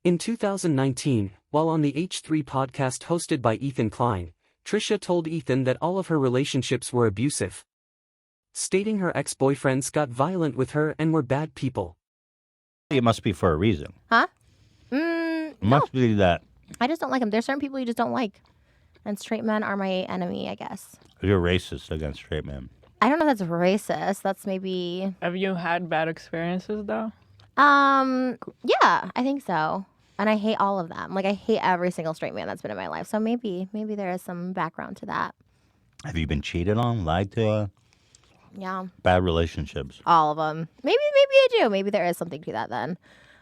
In 2019, while on the H3 podcast hosted by Ethan Klein, Trisha told Ethan that all of her relationships were abusive, stating her ex-boyfriends got violent with her and were bad people. It must be for a reason. Huh? It No. must be that I just don't like them. There's certain people you just don't like. And straight men are my enemy, I guess. you're racist against straight men. I don't know if that's racist. That's maybe... Have you had bad experiences though? Yeah, I think so. And I hate all of them. Like, I hate every single straight man that's been in my life. So maybe there is some background to that. Have you been cheated on, lied to, Yeah, bad relationships? all of them. Maybe I do. Maybe there is something to that then.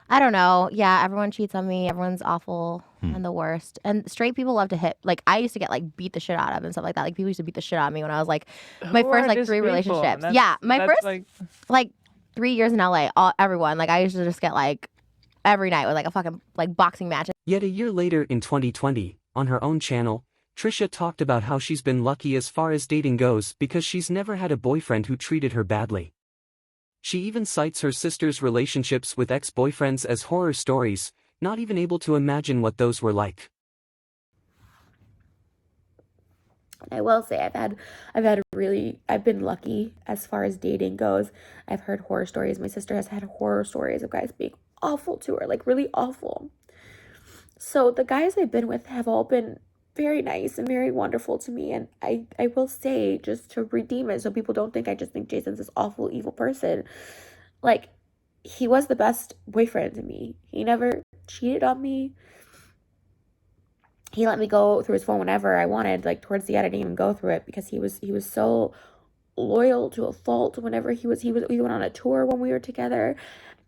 I don't know. Yeah, everyone cheats on me. Everyone's awful and the worst. And straight people love to hit. Like, I used to get, like, beat the shit out of and stuff like that. Like, people used to beat the shit out of me when I was, like, my Who first, are like, these 3 people? relationships. That's- Yeah, my that's first, like 3 years in LA, everyone. Like, I used to just get, like, every night with, like, a fucking, like, boxing match. Yet a year later in 2020, on her own channel, Trisha talked about how she's been lucky as far as dating goes because she's never had a boyfriend who treated her badly. She even cites her sister's relationships with ex-boyfriends as horror stories, not even able to imagine what those were like. I will say I've been lucky as far as dating goes. I've heard horror stories. My sister has had horror stories of guys being awful to her, like really awful. So the guys I've been with have all been very nice and very wonderful to me. And I will say, just to redeem it so people don't think I just think Jason's this awful, evil person, like, he was the best boyfriend to me. He never cheated on me. He let me go through his phone whenever I wanted. Like, towards the end, I didn't even go through it because he was so loyal to a fault. Whenever we went on a tour when we were together,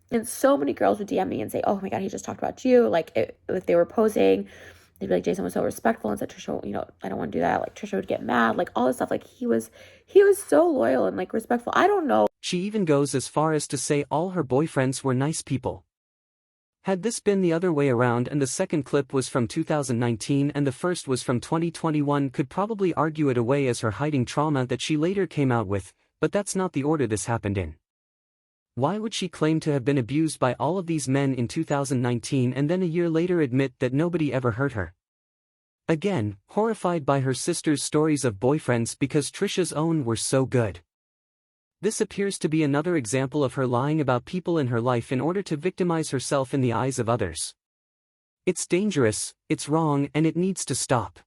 and so many girls would DM me and say, "Oh my God, he just talked about you." Like, if they were posing, they'd be like, "Jason was so respectful," and said, "Trisha, I don't want to do that." Like, Trisha would get mad, like all this stuff. Like, he was so loyal and like respectful. I don't know. She even goes as far as to say all her boyfriends were nice people. Had this been the other way around and the second clip was from 2019 and the first was from 2021, could probably argue it away as her hiding trauma that she later came out with, but that's not the order this happened in. Why would she claim to have been abused by all of these men in 2019 and then a year later admit that nobody ever hurt her? Again, horrified by her sister's stories of boyfriends because Trisha's own were so good. This appears to be another example of her lying about people in her life in order to victimize herself in the eyes of others. It's dangerous, it's wrong, and it needs to stop.